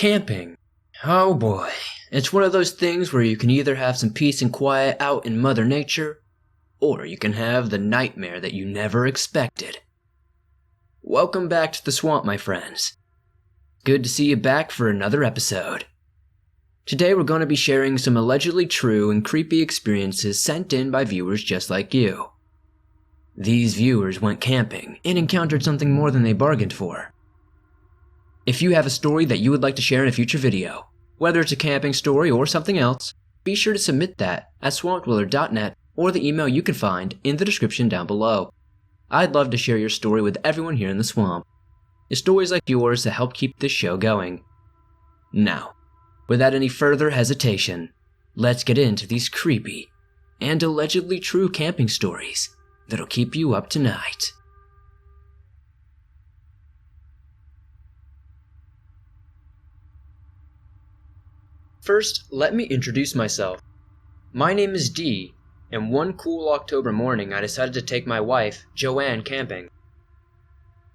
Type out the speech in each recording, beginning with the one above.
Camping. Oh boy. It's one of those things where you can either have some peace and quiet out in Mother Nature, or you can have the nightmare that you never expected. Welcome back to the swamp, my friends. Good to see you back for another episode. Today we're going to be sharing some allegedly true and creepy experiences sent in by viewers just like you. These viewers went camping and encountered something more than they bargained for. If you have a story that you would like to share in a future video, whether it's a camping story or something else, be sure to submit that at swampdweller.net or the email you can find in the description down below. I'd love to share your story with everyone here in the swamp. It's stories like yours that help keep this show going. Now, without any further hesitation, let's get into these creepy and allegedly true camping stories that'll keep you up tonight. First, let me introduce myself. My name is Dee, and one cool October morning I decided to take my wife, Joanne, camping.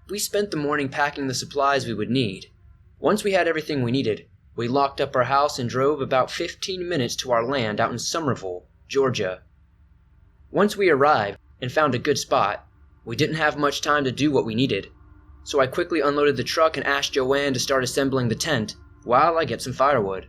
We spent the morning packing the supplies we would need. Once we had everything we needed, we locked up our house and drove about 15 minutes to our land out in Somerville, Georgia. Once we arrived and found a good spot, we didn't have much time to do what we needed, so I quickly unloaded the truck and asked Joanne to start assembling the tent while I get some firewood.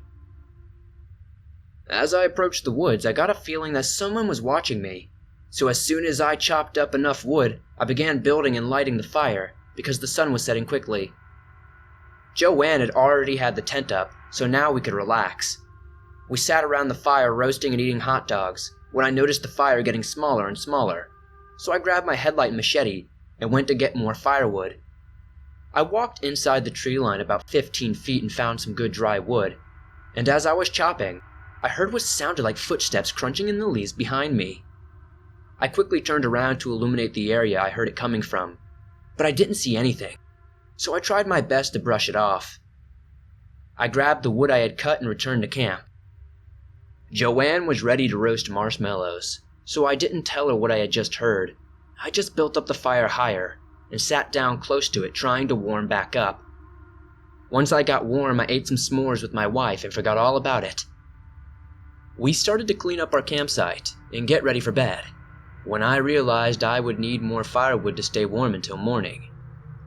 As I approached the woods, I got a feeling that someone was watching me, so as soon as I chopped up enough wood, I began building and lighting the fire because the sun was setting quickly. Joanne had already had the tent up, so now we could relax. We sat around the fire roasting and eating hot dogs when I noticed the fire getting smaller and smaller, so I grabbed my headlight and machete and went to get more firewood. I walked inside the tree line about 15 feet and found some good dry wood, and as I was chopping, I heard what sounded like footsteps crunching in the leaves behind me. I quickly turned around to illuminate the area I heard it coming from, but I didn't see anything, so I tried my best to brush it off. I grabbed the wood I had cut and returned to camp. Joanne was ready to roast marshmallows, so I didn't tell her what I had just heard. I just built up the fire higher and sat down close to it, trying to warm back up. Once I got warm, I ate some s'mores with my wife and forgot all about it. We started to clean up our campsite and get ready for bed, when I realized I would need more firewood to stay warm until morning.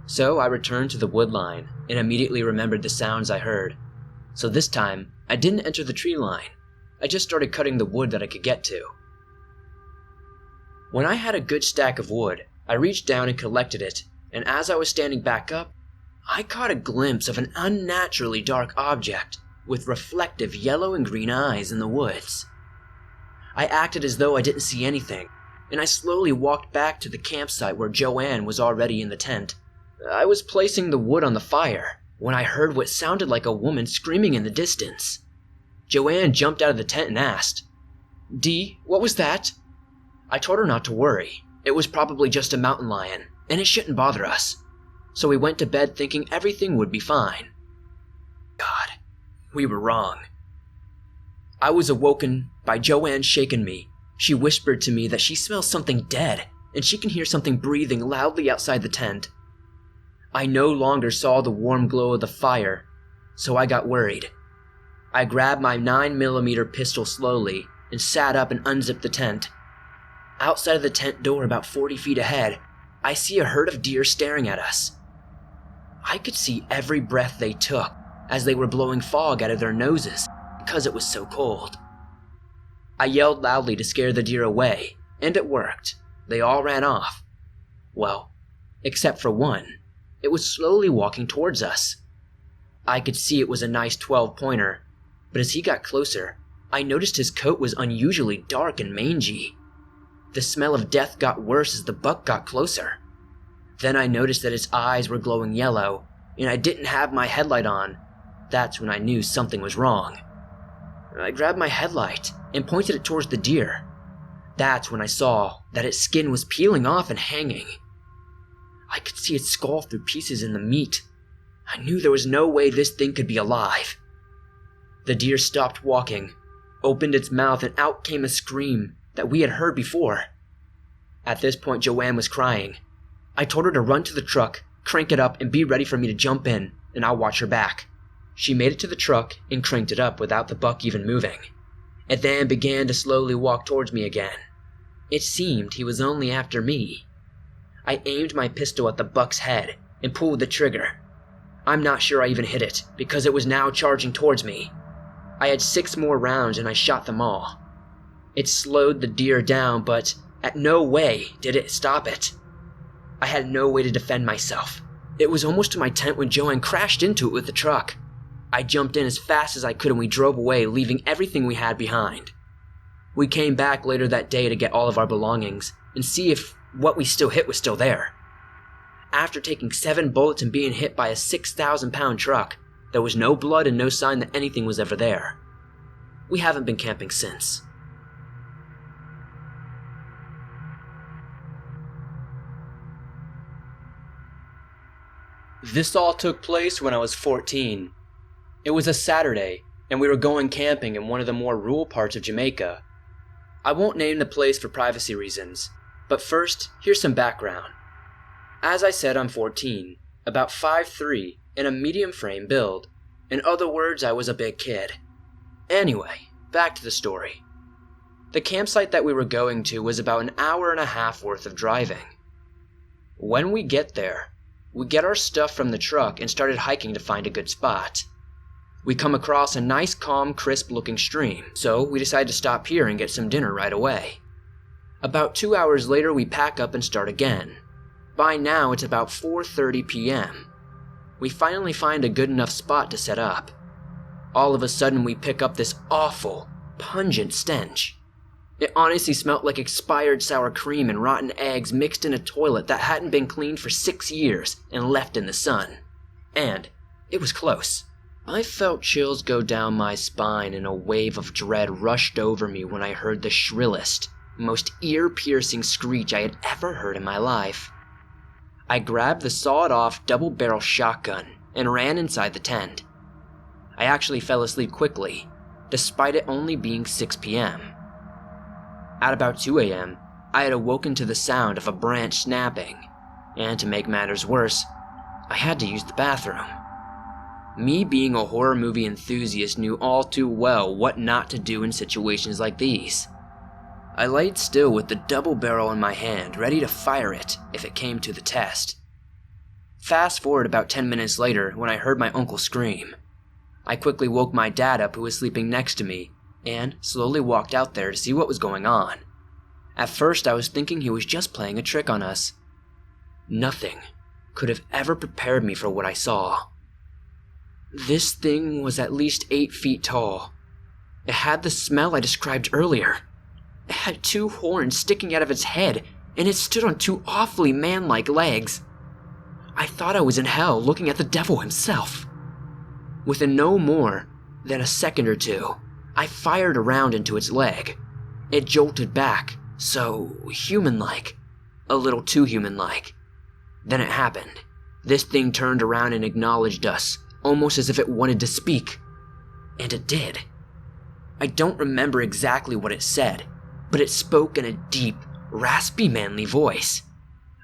So I returned to the wood line and immediately remembered the sounds I heard. So this time, I didn't enter the tree line. I just started cutting the wood that I could get to. When I had a good stack of wood, I reached down and collected it, and as I was standing back up, I caught a glimpse of an unnaturally dark object with reflective yellow and green eyes in the woods. I acted as though I didn't see anything, and I slowly walked back to the campsite where Joanne was already in the tent. I was placing the wood on the fire when I heard what sounded like a woman screaming in the distance. Joanne jumped out of the tent and asked, "Dee, what was that?" I told her not to worry. It was probably just a mountain lion, and it shouldn't bother us. So we went to bed thinking everything would be fine. God, we were wrong. I was awoken by Joanne shaking me. She whispered to me that she smells something dead, and she can hear something breathing loudly outside the tent. I no longer saw the warm glow of the fire, so I got worried. I grabbed my 9mm pistol slowly and sat up and unzipped the tent. Outside of the tent door about 40 feet ahead, I see a herd of deer staring at us. I could see every breath they took as they were blowing fog out of their noses because it was so cold. I yelled loudly to scare the deer away, and it worked. They all ran off. Well, except for one. It was slowly walking towards us. I could see it was a nice 12-pointer, but as he got closer, I noticed his coat was unusually dark and mangy. The smell of death got worse as the buck got closer. Then I noticed that his eyes were glowing yellow, and I didn't have my headlight on. That's when I knew something was wrong. I grabbed my headlight and pointed it towards the deer. That's when I saw that its skin was peeling off and hanging. I could see its skull through pieces in the meat. I knew there was no way this thing could be alive. The deer stopped walking, opened its mouth, and out came a scream that we had heard before. At this point, Joanne was crying. I told her to run to the truck, crank it up, and be ready for me to jump in, and I'll watch her back. She made it to the truck and cranked it up without the buck even moving. It then began to slowly walk towards me again. It seemed he was only after me. I aimed my pistol at the buck's head and pulled the trigger. I'm not sure I even hit it, because it was now charging towards me. I had 6 more rounds and I shot them all. It slowed the deer down, but at no way did it stop it. I had no way to defend myself. It was almost to my tent when Joanne crashed into it with the truck. I jumped in as fast as I could and we drove away, leaving everything we had behind. We came back later that day to get all of our belongings and see if what we still hit was still there. After taking 7 bullets and being hit by a 6,000-pound truck, there was no blood and no sign that anything was ever there. We haven't been camping since. This all took place when I was 14. It was a Saturday, and we were going camping in one of the more rural parts of Jamaica. I won't name the place for privacy reasons, but first, here's some background. As I said, I'm 14, about 5'3", and a medium frame build. In other words, I was a big kid. Anyway, back to the story. The campsite that we were going to was about an hour and a half worth of driving. When we get there, we get our stuff from the truck and started hiking to find a good spot. We come across a nice, calm, crisp-looking stream, so we decided to stop here and get some dinner right away. About 2 hours later, we pack up and start again. By now, it's about 4:30 p.m. We finally find a good enough spot to set up. All of a sudden, we pick up this awful, pungent stench. It honestly smelled like expired sour cream and rotten eggs mixed in a toilet that hadn't been cleaned for 6 years and left in the sun. And it was close. I felt chills go down my spine and a wave of dread rushed over me when I heard the shrillest, most ear-piercing screech I had ever heard in my life. I grabbed the sawed-off double-barrel shotgun and ran inside the tent. I actually fell asleep quickly, despite it only being 6 p.m. At about 2 a.m., I had awoken to the sound of a branch snapping, and to make matters worse, I had to use the bathroom. Me being a horror movie enthusiast knew all too well what not to do in situations like these. I laid still with the double barrel in my hand, ready to fire it if it came to the test. Fast forward about 10 minutes later when I heard my uncle scream. I quickly woke my dad up, who was sleeping next to me, and slowly walked out there to see what was going on. At first I was thinking he was just playing a trick on us. Nothing could have ever prepared me for what I saw. This thing was at least 8 feet tall. It had the smell I described earlier. It had 2 horns sticking out of its head, and it stood on 2 awfully man-like legs. I thought I was in hell looking at the devil himself. Within no more than a second or two, I fired a round into its leg. It jolted back, so human-like. A little too human-like. Then it happened. This thing turned around and acknowledged us, almost as if it wanted to speak. And it did. I don't remember exactly what it said, but it spoke in a deep, raspy, manly voice.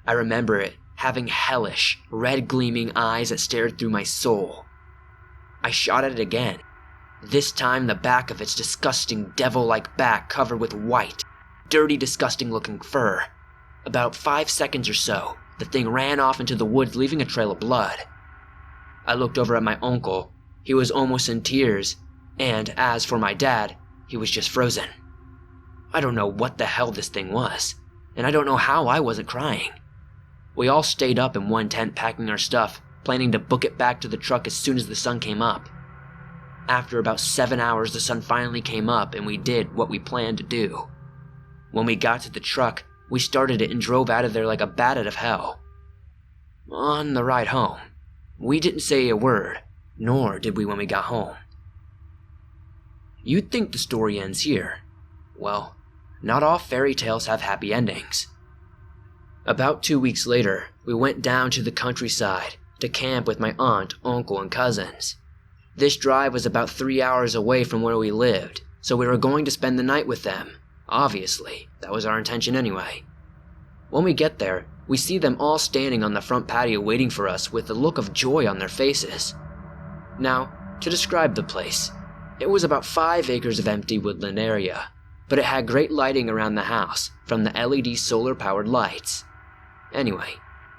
I remember it having hellish, red gleaming eyes that stared through my soul. I shot at it again, this time the back of its disgusting devil-like back covered with white, dirty, disgusting looking fur. About 5 seconds or so, the thing ran off into the woods, leaving a trail of blood. I looked over at my uncle. He was almost in tears, and as for my dad, he was just frozen. I don't know what the hell this thing was, and I don't know how I wasn't crying. We all stayed up in one tent packing our stuff, planning to book it back to the truck as soon as the sun came up. After about 7 hours, the sun finally came up and we did what we planned to do. When we got to the truck, we started it and drove out of there like a bat out of hell. On the ride home, we didn't say a word, nor did we when we got home. You'd think the story ends here. Well, not all fairy tales have happy endings. About 2 weeks later, we went down to the countryside to camp with my aunt, uncle, and cousins. This drive was about 3 hours away from where we lived, so we were going to spend the night with them. Obviously, that was our intention anyway. When we get there, we see them all standing on the front patio waiting for us with a look of joy on their faces. Now, To describe the place, it was about 5 acres of empty woodland area, but it had great lighting around the house from the LED solar-powered lights. Anyway,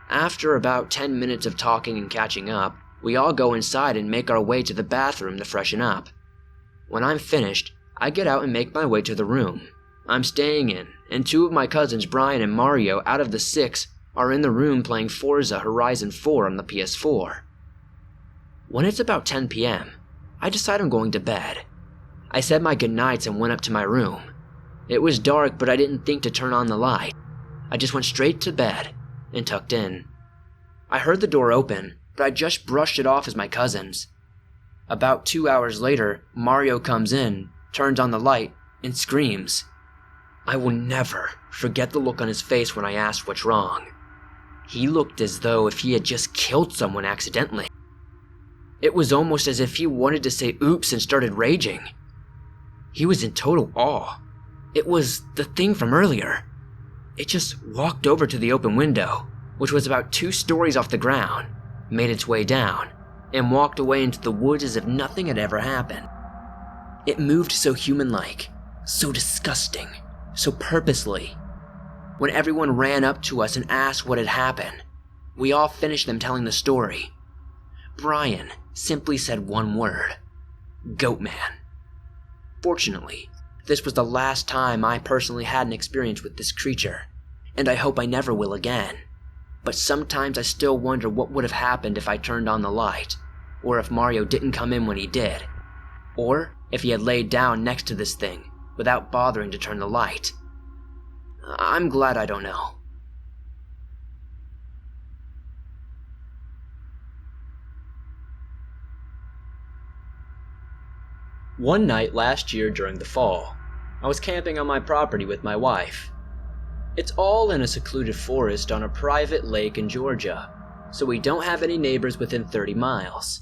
after about 10 minutes of talking and catching up, we all go inside and make our way to the bathroom to freshen up. When I'm finished, I get out and make my way to the room I'm staying in, and 2 of my cousins, Brian and Mario, out of the 6, are in the room playing Forza Horizon 4 on the PS4. When it's about 10 p.m., I decide I'm going to bed. I said my goodnights and went up to my room. It was dark, but I didn't think to turn on the light. I just went straight to bed and tucked in. I heard the door open, but I just brushed it off as my cousins. About 2 hours later, Mario comes in, turns on the light, and screams. I will never forget the look on his face when I asked what's wrong. He looked as though if he had just killed someone accidentally. It was almost as if he wanted to say oops and started raging. He was in total awe. It was the thing from earlier. It just walked over to the open window, which was about 2 stories off the ground, made its way down, and walked away into the woods as if nothing had ever happened. It moved so human-like, so disgusting, so purposely. When everyone ran up to us and asked what had happened, we all finished them telling the story. Brian simply said one word: Goatman. Fortunately, this was the last time I personally had an experience with this creature, and I hope I never will again. But sometimes I still wonder what would have happened if I turned on the light, or if Mario didn't come in when he did, or if he had laid down next to this thing without bothering to turn the light. I'm glad I don't know. One night last year during the fall, I was camping on my property with my wife. It's all in a secluded forest on a private lake in Georgia, so we don't have any neighbors within 30 miles.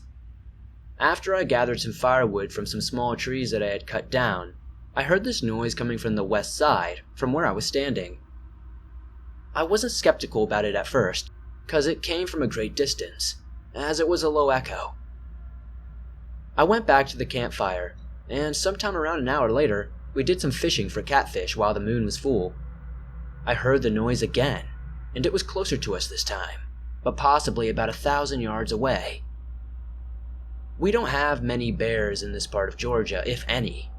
After I gathered some firewood from some small trees that I had cut down, I heard this noise coming from the west side, from where I was standing. I wasn't skeptical about it at first, because it came from a great distance, as it was a low echo. I went back to the campfire, and sometime around an hour later, we did some fishing for catfish while the moon was full. I heard the noise again, and it was closer to us this time, but possibly about 1,000 yards away. We don't have many bears in this part of Georgia, if any.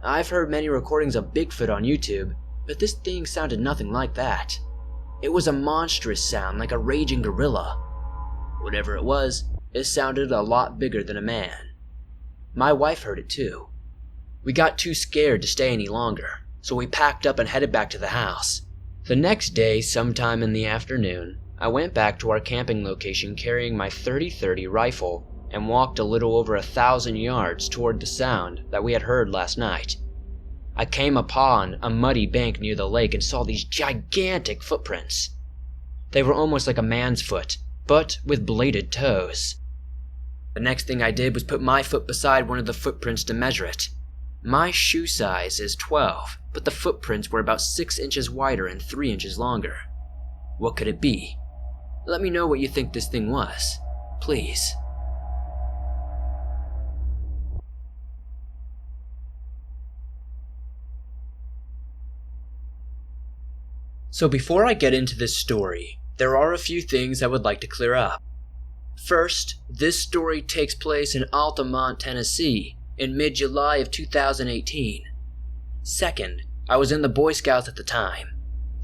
I've heard many recordings of Bigfoot on YouTube, but this thing sounded nothing like that. It was a monstrous sound like a raging gorilla. Whatever it was, it sounded a lot bigger than a man. My wife heard it too. We got too scared to stay any longer, so we packed up and headed back to the house. The next day, sometime in the afternoon, I went back to our camping location carrying my .30-30 rifle and walked a little over 1,000 yards toward the sound that we had heard last night. I came upon a muddy bank near the lake and saw these gigantic footprints. They were almost like a man's foot, but with bladed toes. The next thing I did was put my foot beside one of the footprints to measure it. My shoe size is 12, but the footprints were about 6 inches wider and 3 inches longer. What could it be? Let me know what you think this thing was, please. So before I get into this story, there are a few things I would like to clear up. First, this story takes place in Altamont, Tennessee, in mid-July of 2018. Second, I was in the Boy Scouts at the time.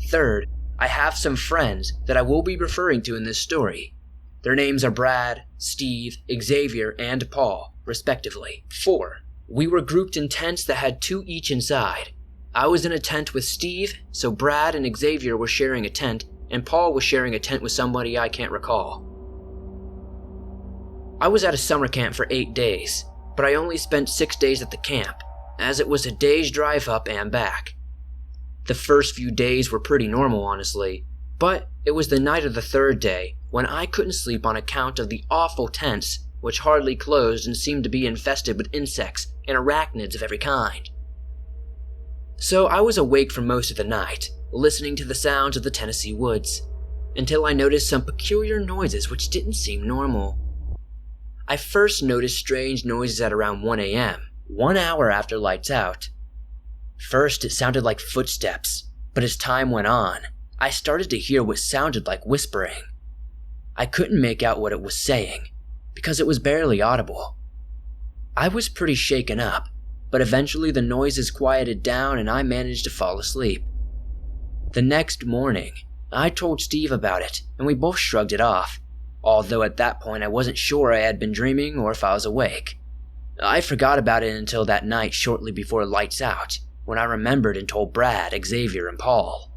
Third, I have some friends that I will be referring to in this story. Their names are Brad, Steve, Xavier, and Paul, respectively. 4, we were grouped in tents that had 2 each inside. I was in a tent with Steve, so Brad and Xavier were sharing a tent, and Paul was sharing a tent with somebody I can't recall. I was at a summer camp for 8 days, but I only spent 6 days at the camp, as it was a day's drive up and back. The first few days were pretty normal, honestly, but it was the night of the 3rd day when I couldn't sleep on account of the awful tents, which hardly closed and seemed to be infested with insects and arachnids of every kind. So I was awake for most of the night, listening to the sounds of the Tennessee woods, until I noticed some peculiar noises which didn't seem normal. I first noticed strange noises at around 1 a.m., 1 hour after lights out. First, it sounded like footsteps, but as time went on, I started to hear what sounded like whispering. I couldn't make out what it was saying, because it was barely audible. I was pretty shaken up, but eventually the noises quieted down and I managed to fall asleep. The next morning, I told Steve about it, and we both shrugged it off, although at that point I wasn't sure I had been dreaming or if I was awake. I forgot about it until that night shortly before lights out, when I remembered and told Brad, Xavier, and Paul.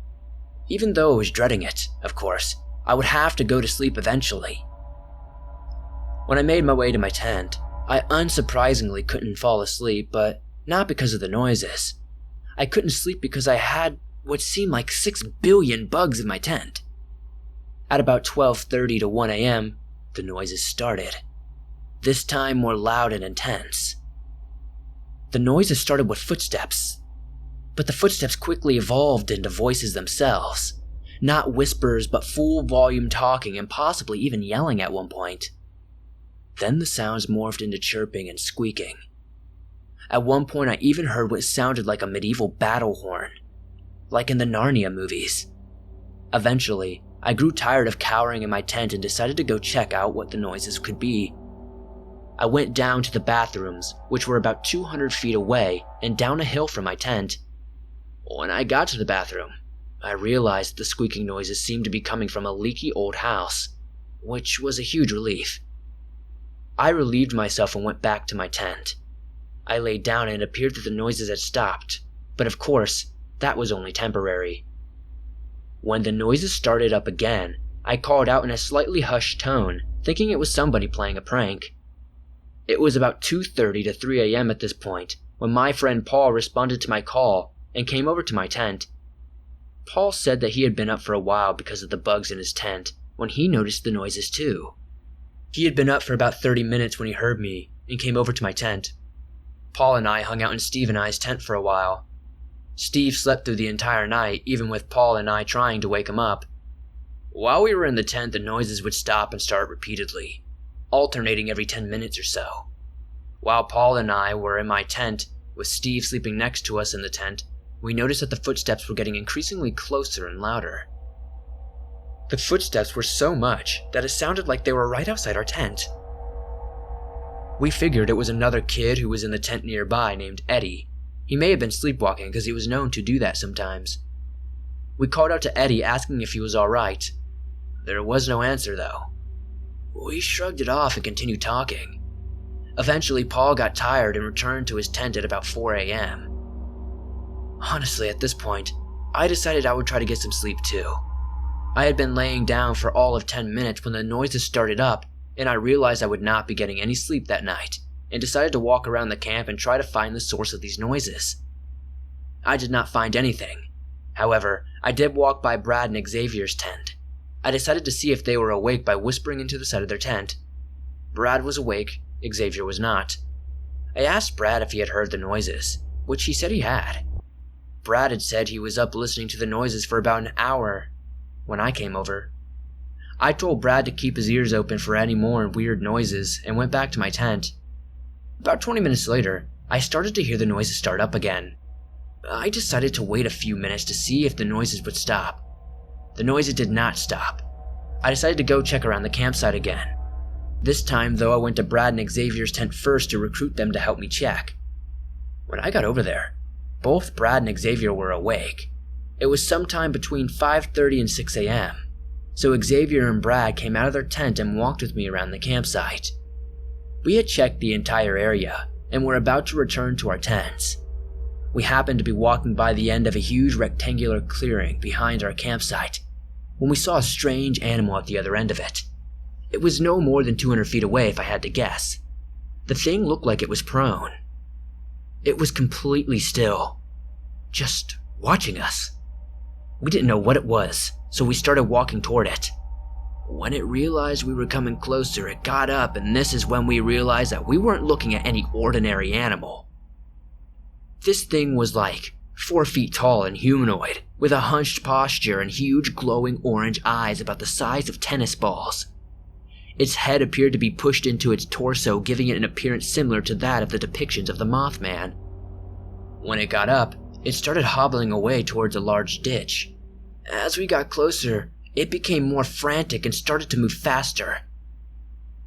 Even though I was dreading it, of course, I would have to go to sleep eventually. When I made my way to my tent, I unsurprisingly couldn't fall asleep, but not because of the noises. I couldn't sleep because I had what seemed like 6 billion bugs in my tent. At about 12:30 to 1 a.m., the noises started. This time more loud and intense. The noises started with footsteps, but the footsteps quickly evolved into voices themselves. Not whispers, but full volume talking and possibly even yelling at one point. Then the sounds morphed into chirping and squeaking. At one point I even heard what sounded like a medieval battle horn, like in the Narnia movies. Eventually, I grew tired of cowering in my tent and decided to go check out what the noises could be. I went down to the bathrooms, which were about 200 feet away and down a hill from my tent. When I got to the bathroom, I realized the squeaking noises seemed to be coming from a leaky old house, which was a huge relief. I relieved myself and went back to my tent. I lay down and it appeared that the noises had stopped, but of course, that was only temporary. When the noises started up again, I called out in a slightly hushed tone, thinking it was somebody playing a prank. It was about 2:30 to 3 a.m. at this point, when my friend Paul responded to my call and came over to my tent. Paul said that he had been up for a while because of the bugs in his tent, when he noticed the noises too. He had been up for about 30 minutes when he heard me and came over to my tent. Paul and I hung out in Steve and I's tent for a while. Steve slept through the entire night, even with Paul and I trying to wake him up. While we were in the tent, the noises would stop and start repeatedly, alternating every 10 minutes or so. While Paul and I were in my tent, with Steve sleeping next to us in the tent, we noticed that the footsteps were getting increasingly closer and louder. The footsteps were so much that it sounded like they were right outside our tent. We figured it was another kid who was in the tent nearby named Eddie. He may have been sleepwalking because he was known to do that sometimes. We called out to Eddie asking if he was alright. There was no answer though. We shrugged it off and continued talking. Eventually Paul got tired and returned to his tent at about 4 a.m. Honestly, at this point, I decided I would try to get some sleep too. I had been laying down for all of 10 minutes when the noises started up, and I realized I would not be getting any sleep that night, and decided to walk around the camp and try to find the source of these noises. I did not find anything. However, I did walk by Brad and Xavier's tent. I decided to see if they were awake by whispering into the side of their tent. Brad was awake, Xavier was not. I asked Brad if he had heard the noises, which he said he had. Brad had said he was up listening to the noises for about an hour when I came over. I told Brad to keep his ears open for any more weird noises and went back to my tent. About 20 minutes later, I started to hear the noises start up again. I decided to wait a few minutes to see if the noises would stop. The noises did not stop. I decided to go check around the campsite again. This time, though, I went to Brad and Xavier's tent first to recruit them to help me check. When I got over there, both Brad and Xavier were awake. It was sometime between 5:30 and 6 a.m., so Xavier and Brad came out of their tent and walked with me around the campsite. We had checked the entire area and were about to return to our tents. We happened to be walking by the end of a huge rectangular clearing behind our campsite when we saw a strange animal at the other end of it. It was no more than 200 feet away if I had to guess. The thing looked like it was prone. It was completely still, just watching us. We didn't know what it was, so we started walking toward it. When it realized we were coming closer, it got up, and this is when we realized that we weren't looking at any ordinary animal. This thing was like 4 feet tall and humanoid, with a hunched posture and huge glowing orange eyes about the size of tennis balls. Its head appeared to be pushed into its torso, giving it an appearance similar to that of the depictions of the Mothman. When it got up, it started hobbling away towards a large ditch. As we got closer, it became more frantic and started to move faster.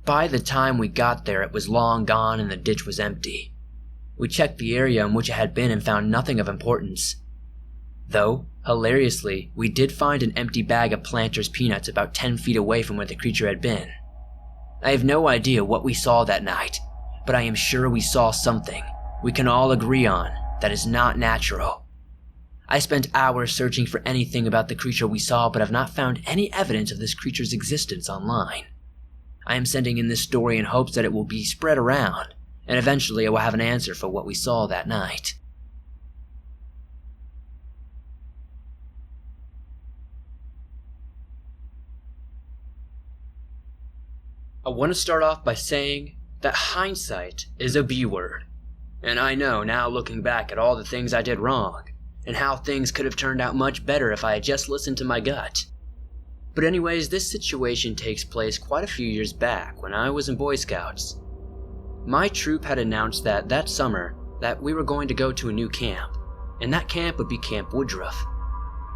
By the time we got there, it was long gone and the ditch was empty. We checked the area in which it had been and found nothing of importance. Though, hilariously, we did find an empty bag of Planters peanuts about 10 feet away from where the creature had been. I have no idea what we saw that night, but I am sure we saw something we can all agree on that is not natural. I spent hours searching for anything about the creature we saw, but have not found any evidence of this creature's existence online. I am sending in this story in hopes that it will be spread around, and eventually I will have an answer for what we saw that night. I want to start off by saying that hindsight is a B word, and I know now, looking back at all the things I did wrong, and how things could have turned out much better if I had just listened to my gut. But anyways, this situation takes place quite a few years back when I was in Boy Scouts. My troop had announced that summer that we were going to go to a new camp, and that camp would be Camp Woodruff.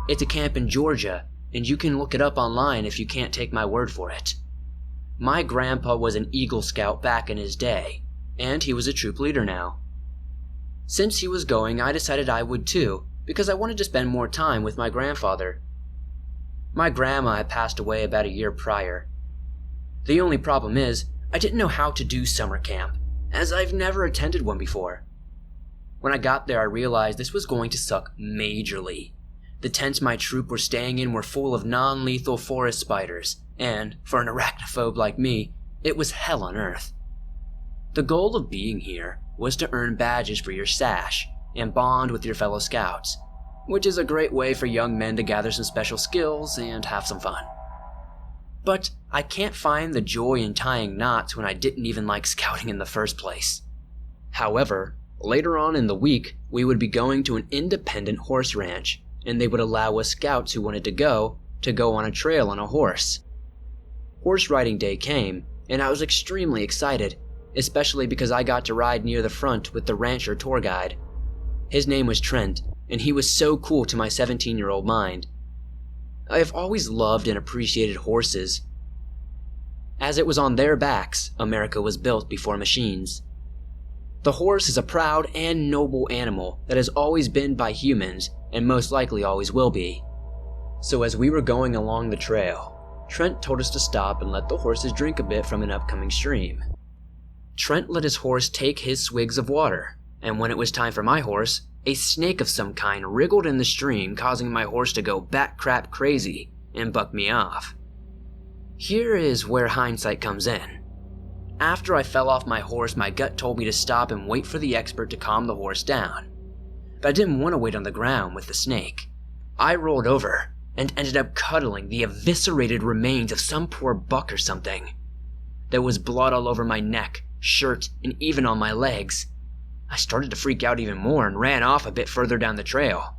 It's a camp in Georgia, and you can look it up online if you can't take my word for it. My grandpa was an Eagle Scout back in his day, and he was a troop leader now. Since he was going, I decided I would too, because I wanted to spend more time with my grandfather. My grandma had passed away about a year prior. The only problem is, I didn't know how to do summer camp, as I've never attended one before. When I got there, I realized this was going to suck majorly. The tents my troop were staying in were full of non-lethal forest spiders, and, for an arachnophobe like me, it was hell on earth. The goal of being here was to earn badges for your sash and bond with your fellow scouts, which is a great way for young men to gather some special skills and have some fun. But I can't find the joy in tying knots when I didn't even like scouting in the first place. However, later on in the week, we would be going to an independent horse ranch, and they would allow us scouts who wanted to go on a trail on a horse. Horse riding day came, and I was extremely excited, especially because I got to ride near the front with the rancher tour guide. His name was Trent, and he was so cool to my 17-year-old mind. I have always loved and appreciated horses, as it was on their backs America was built before machines. The horse is a proud and noble animal that has always been by humans and most likely always will be. So as we were going along the trail, Trent told us to stop and let the horses drink a bit from an upcoming stream. Trent let his horse take his swigs of water, and when it was time for my horse, a snake of some kind wriggled in the stream, causing my horse to go bat crap crazy and buck me off. Here is where hindsight comes in. After I fell off my horse, my gut told me to stop and wait for the expert to calm the horse down. But I didn't want to wait on the ground with the snake. I rolled over and ended up cuddling the eviscerated remains of some poor buck or something. There was blood all over my neck, shirt, and even on my legs. I started to freak out even more and ran off a bit further down the trail.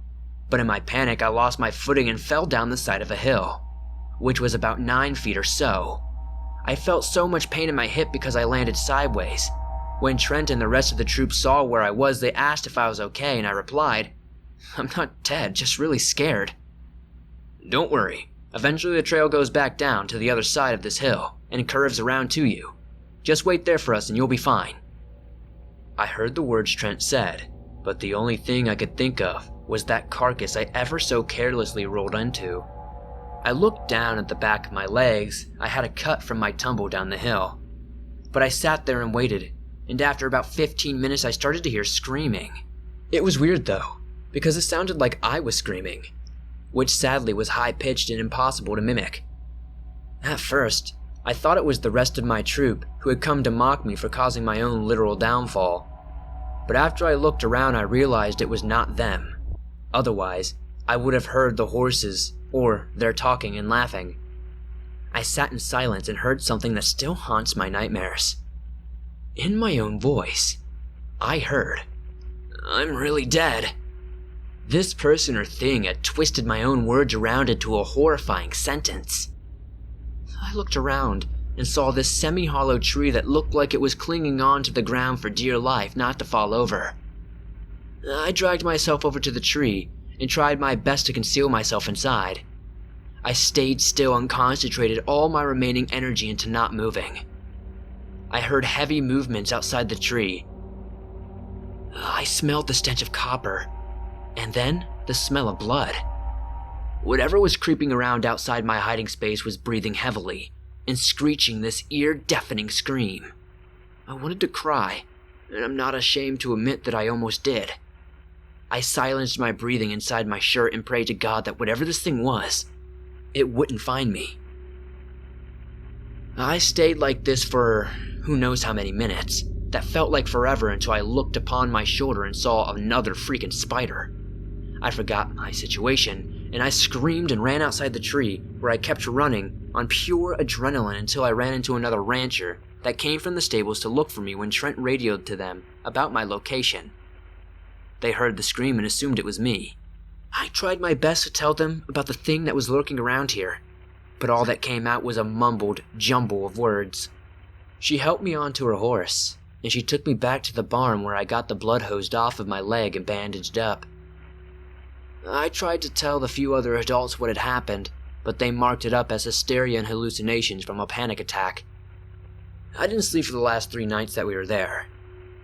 But in my panic, I lost my footing and fell down the side of a hill, which was about 9 feet or so. I felt so much pain in my hip because I landed sideways. When Trent and the rest of the troop saw where I was, they asked if I was okay, and I replied, "I'm not dead, just really scared." "Don't worry. Eventually the trail goes back down to the other side of this hill and curves around to you. Just wait there for us and you'll be fine." I heard the words Trent said, but the only thing I could think of was that carcass I ever so carelessly rolled into. I looked down at the back of my legs. I had a cut from my tumble down the hill. But I sat there and waited, and after about 15 minutes I started to hear screaming. It was weird though, because it sounded like I was screaming, which sadly was high-pitched and impossible to mimic. At first, I thought it was the rest of my troop who had come to mock me for causing my own literal downfall. But after I looked around, I realized it was not them. Otherwise, I would have heard the horses, or their talking and laughing. I sat in silence and heard something that still haunts my nightmares. In my own voice, I heard, "I'm really dead." This person or thing had twisted my own words around into a horrifying sentence. I looked around, and saw this semi-hollow tree that looked like it was clinging on to the ground for dear life not to fall over. I dragged myself over to the tree and tried my best to conceal myself inside. I stayed still and concentrated all my remaining energy into not moving. I heard heavy movements outside the tree. I smelled the stench of copper, and then the smell of blood. Whatever was creeping around outside my hiding space was breathing heavily and screeching this ear-deafening scream. I wanted to cry, and I'm not ashamed to admit that I almost did. I silenced my breathing inside my shirt and prayed to God that whatever this thing was, it wouldn't find me. I stayed like this for who knows how many minutes. That felt like forever until I looked upon my shoulder and saw another freaking spider. I forgot my situation, and I screamed and ran outside the tree, where I kept running on pure adrenaline until I ran into another rancher that came from the stables to look for me when Trent radioed to them about my location. They heard the scream and assumed it was me. I tried my best to tell them about the thing that was lurking around here, but all that came out was a mumbled jumble of words. She helped me onto her horse, and she took me back to the barn where I got the blood hosed off of my leg and bandaged up. I tried to tell the few other adults what had happened, but they marked it up as hysteria and hallucinations from a panic attack. I didn't sleep for the last 3 nights that we were there,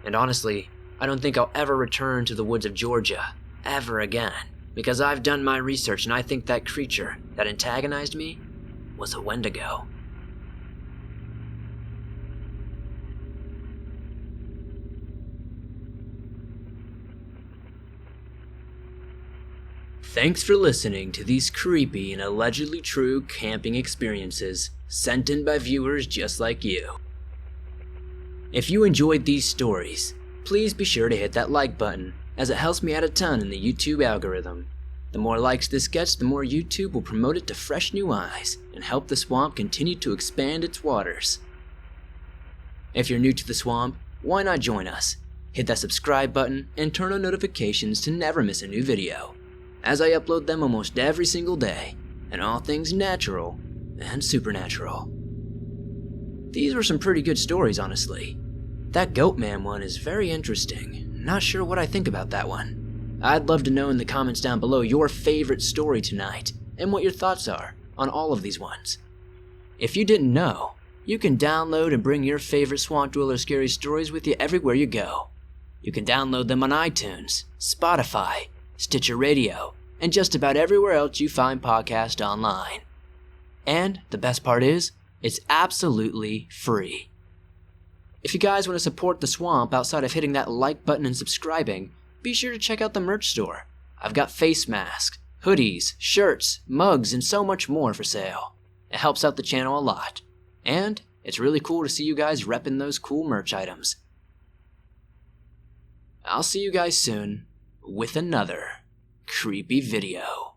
and honestly, I don't think I'll ever return to the woods of Georgia, ever again, because I've done my research and I think that creature that antagonized me was a wendigo. Thanks for listening to these creepy and allegedly true camping experiences sent in by viewers just like you. If you enjoyed these stories, please be sure to hit that like button, as it helps me out a ton in the YouTube algorithm. The more likes this gets, the more YouTube will promote it to fresh new eyes and help the swamp continue to expand its waters. If you're new to the swamp, why not join us? Hit that subscribe button and turn on notifications to never miss a new video, as I upload them almost every single day, and all things natural and supernatural. These were some pretty good stories, honestly. That goat man one is very interesting. Not sure what I think about that one. I'd love to know in the comments down below your favorite story tonight, and what your thoughts are on all of these ones. If you didn't know, you can download and bring your favorite Swamp Dweller scary stories with you everywhere you go. You can download them on iTunes, Spotify, Stitcher Radio, and just about everywhere else you find podcasts online. And the best part is, it's absolutely free. If you guys want to support the swamp outside of hitting that like button and subscribing, be sure to check out the merch store. I've got face masks, hoodies, shirts, mugs, and so much more for sale. It helps out the channel a lot. And it's really cool to see you guys repping those cool merch items. I'll see you guys soon with another creepy video.